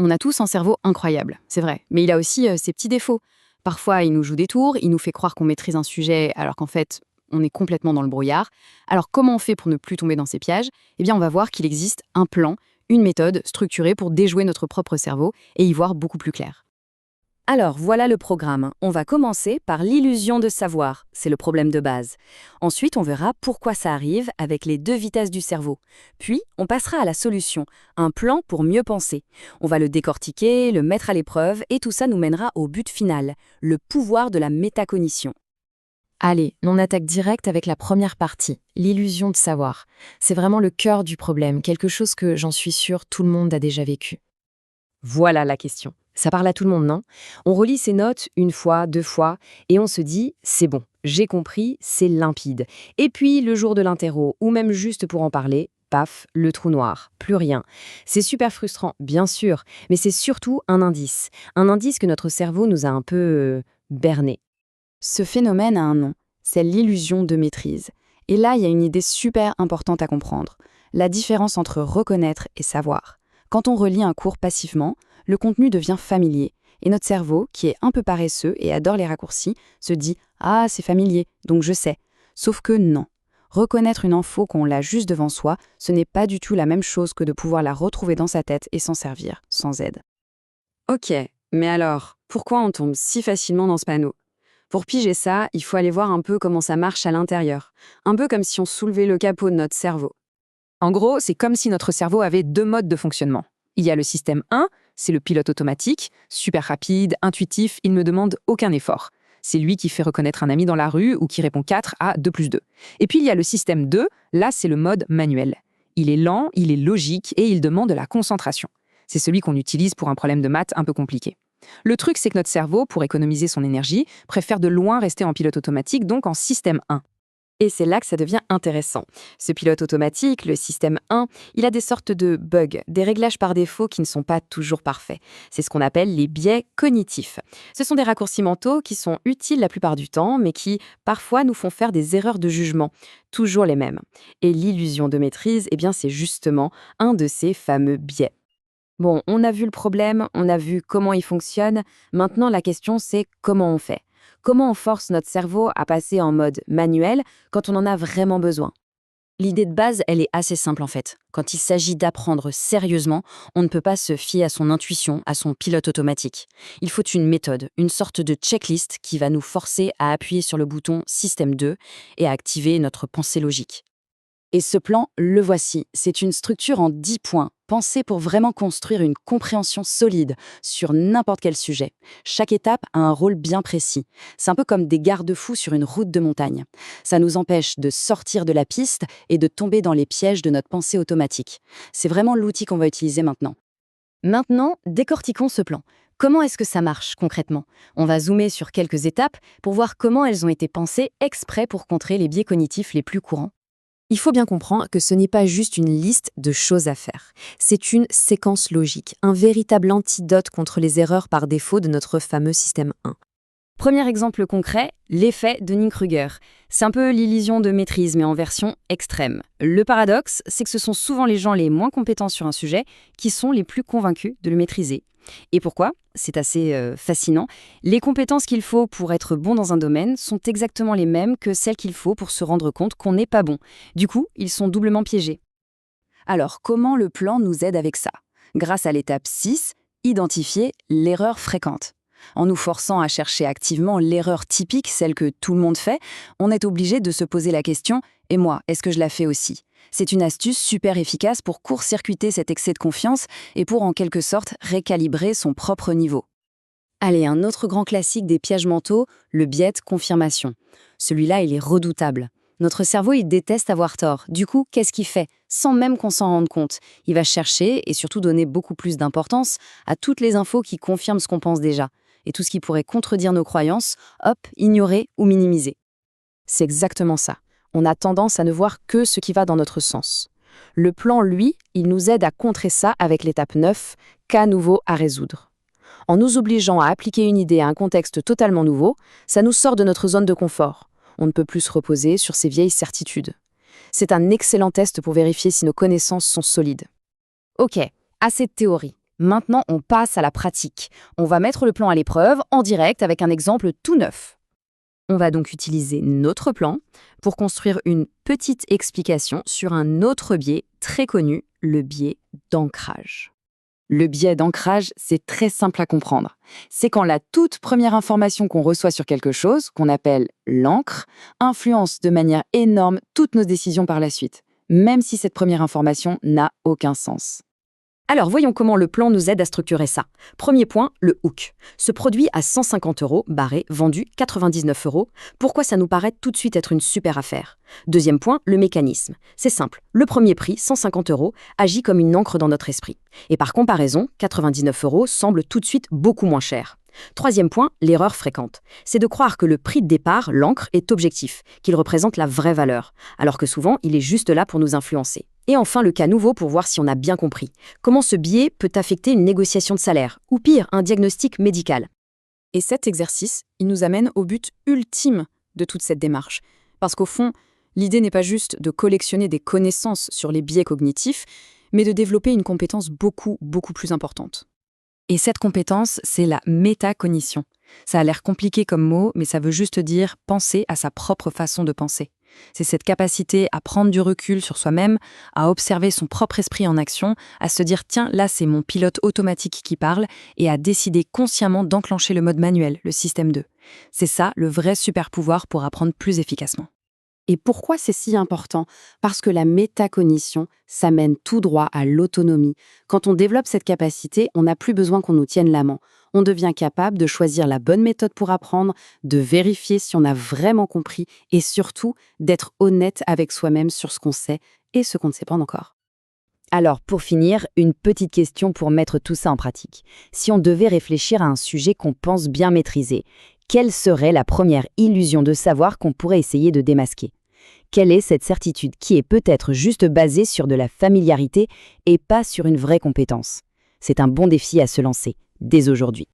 On a tous un cerveau incroyable, c'est vrai, mais il a aussi ses petits défauts. Parfois, il nous joue des tours, il nous fait croire qu'on maîtrise un sujet alors qu'en fait, on est complètement dans le brouillard. Alors comment on fait pour ne plus tomber dans ces pièges? Eh bien, on va voir qu'il existe un plan, une méthode structurée pour déjouer notre propre cerveau et y voir beaucoup plus clair. Alors, voilà le programme. On va commencer par l'illusion de savoir, c'est le problème de base. Ensuite, on verra pourquoi ça arrive avec les deux vitesses du cerveau. Puis, on passera à la solution, un plan pour mieux penser. On va le décortiquer, le mettre à l'épreuve, et tout ça nous mènera au but final, le pouvoir de la métacognition. Allez, on attaque direct avec la première partie, l'illusion de savoir. C'est vraiment le cœur du problème, quelque chose que, j'en suis sûre, tout le monde a déjà vécu. Voilà la question. Ça parle à tout le monde, non? On relit ses notes une fois, deux fois, et on se dit « c'est bon, j'ai compris, c'est limpide ». Et puis, le jour de l'interro, ou même juste pour en parler, paf, le trou noir, plus rien. C'est super frustrant, bien sûr, mais c'est surtout un indice. Un indice que notre cerveau nous a un peu berné. Ce phénomène a un nom, c'est l'illusion de maîtrise. Et là, il y a une idée super importante à comprendre, la différence entre reconnaître et savoir. Quand on relit un cours passivement, le contenu devient familier, et notre cerveau, qui est un peu paresseux et adore les raccourcis, se dit « Ah, c'est familier, donc je sais ». Sauf que non. Reconnaître une info qu'on l'a juste devant soi, ce n'est pas du tout la même chose que de pouvoir la retrouver dans sa tête et s'en servir, sans aide. Ok, mais alors, pourquoi on tombe si facilement dans ce panneau? Pour piger ça, il faut aller voir un peu comment ça marche à l'intérieur. Un peu comme si on soulevait le capot de notre cerveau. En gros, c'est comme si notre cerveau avait deux modes de fonctionnement. Il y a le système 1, c'est le pilote automatique, super rapide, intuitif, il ne demande aucun effort. C'est lui qui fait reconnaître un ami dans la rue ou qui répond 4 à 2 plus 2. Et puis il y a le système 2, là c'est le mode manuel. Il est lent, il est logique et il demande de la concentration. C'est celui qu'on utilise pour un problème de maths un peu compliqué. Le truc, c'est que notre cerveau, pour économiser son énergie, préfère de loin rester en pilote automatique, donc en système 1. Et c'est là que ça devient intéressant. Ce pilote automatique, le système 1, il a des sortes de bugs, des réglages par défaut qui ne sont pas toujours parfaits. C'est ce qu'on appelle les biais cognitifs. Ce sont des raccourcis mentaux qui sont utiles la plupart du temps, mais qui, parfois, nous font faire des erreurs de jugement. Toujours les mêmes. Et l'illusion de maîtrise, eh bien, c'est justement un de ces fameux biais. Bon, on a vu le problème, on a vu comment il fonctionne. Maintenant, la question, c'est comment on fait? Comment on force notre cerveau à passer en mode manuel quand on en a vraiment besoin? L'idée de base, elle est assez simple en fait. Quand il s'agit d'apprendre sérieusement, on ne peut pas se fier à son intuition, à son pilote automatique. Il faut une méthode, une sorte de checklist qui va nous forcer à appuyer sur le bouton Système 2 et à activer notre pensée logique. Et ce plan, le voici. C'est une structure en 10 points, pensée pour vraiment construire une compréhension solide sur n'importe quel sujet. Chaque étape a un rôle bien précis. C'est un peu comme des garde-fous sur une route de montagne. Ça nous empêche de sortir de la piste et de tomber dans les pièges de notre pensée automatique. C'est vraiment l'outil qu'on va utiliser maintenant. Maintenant, décortiquons ce plan. Comment est-ce que ça marche concrètement? On va zoomer sur quelques étapes pour voir comment elles ont été pensées exprès pour contrer les biais cognitifs les plus courants. Il faut bien comprendre que ce n'est pas juste une liste de choses à faire. C'est une séquence logique, un véritable antidote contre les erreurs par défaut de notre fameux système 1. Premier exemple concret, l'effet Dunning-Kruger. C'est un peu l'illusion de maîtrise, mais en version extrême. Le paradoxe, c'est que ce sont souvent les gens les moins compétents sur un sujet qui sont les plus convaincus de le maîtriser. Et pourquoi? C'est assez fascinant. Les compétences qu'il faut pour être bon dans un domaine sont exactement les mêmes que celles qu'il faut pour se rendre compte qu'on n'est pas bon. Du coup, ils sont doublement piégés. Alors, comment le plan nous aide avec ça? Grâce à l'étape 6, identifier l'erreur fréquente. En nous forçant à chercher activement l'erreur typique, celle que tout le monde fait, on est obligé de se poser la question « Et moi, est-ce que je la fais aussi ?» C'est une astuce super efficace pour court-circuiter cet excès de confiance et pour en quelque sorte récalibrer son propre niveau. Allez, un autre grand classique des pièges mentaux, le biais de confirmation. Celui-là, il est redoutable. Notre cerveau, il déteste avoir tort. Du coup, qu'est-ce qu'il fait? Sans même qu'on s'en rende compte. Il va chercher et surtout donner beaucoup plus d'importance à toutes les infos qui confirment ce qu'on pense déjà. Et tout ce qui pourrait contredire nos croyances, hop, ignorer ou minimiser. C'est exactement ça. On a tendance à ne voir que ce qui va dans notre sens. Le plan, lui, il nous aide à contrer ça avec l'étape 9, cas nouveau à résoudre. En nous obligeant à appliquer une idée à un contexte totalement nouveau, ça nous sort de notre zone de confort. On ne peut plus se reposer sur ces vieilles certitudes. C'est un excellent test pour vérifier si nos connaissances sont solides. Ok, assez de théorie. Maintenant, on passe à la pratique. On va mettre le plan à l'épreuve en direct avec un exemple tout neuf. On va donc utiliser notre plan pour construire une petite explication sur un autre biais très connu, le biais d'ancrage. Le biais d'ancrage, c'est très simple à comprendre. C'est quand la toute première information qu'on reçoit sur quelque chose, qu'on appelle l'encre, influence de manière énorme toutes nos décisions par la suite, même si cette première information n'a aucun sens. Alors, voyons comment le plan nous aide à structurer ça. Premier point, le hook. Ce produit à 150 €, barré, vendu 99 €. Pourquoi ça nous paraît tout de suite être une super affaire? Deuxième point, le mécanisme. C'est simple. Le premier prix, 150 €, agit comme une encre dans notre esprit. Et par comparaison, 99 € semble tout de suite beaucoup moins cher. Troisième point, l'erreur fréquente. C'est de croire que le prix de départ, l'encre, est objectif, qu'il représente la vraie valeur, alors que souvent, il est juste là pour nous influencer. Et enfin, le cas nouveau pour voir si on a bien compris. Comment ce biais peut affecter une négociation de salaire, ou pire, un diagnostic médical. Et cet exercice, il nous amène au but ultime de toute cette démarche. Parce qu'au fond, l'idée n'est pas juste de collectionner des connaissances sur les biais cognitifs, mais de développer une compétence beaucoup plus importante. Et cette compétence, c'est la métacognition. Ça a l'air compliqué comme mot, mais ça veut juste dire penser à sa propre façon de penser. C'est cette capacité à prendre du recul sur soi-même, à observer son propre esprit en action, à se dire « tiens, là c'est mon pilote automatique qui parle » et à décider consciemment d'enclencher le mode manuel, le système 2. C'est ça le vrai super pouvoir pour apprendre plus efficacement. Et pourquoi c'est si important? Parce que la métacognition, ça mène tout droit à l'autonomie. Quand on développe cette capacité, on n'a plus besoin qu'on nous tienne la main. On devient capable de choisir la bonne méthode pour apprendre, de vérifier si on a vraiment compris et surtout d'être honnête avec soi-même sur ce qu'on sait et ce qu'on ne sait pas encore. Alors, pour finir, une petite question pour mettre tout ça en pratique. Si on devait réfléchir à un sujet qu'on pense bien maîtriser, quelle serait la première illusion de savoir qu'on pourrait essayer de démasquer? Quelle est cette certitude qui est peut-être juste basée sur de la familiarité et pas sur une vraie compétence? C'est un bon défi à se lancer, dès aujourd'hui.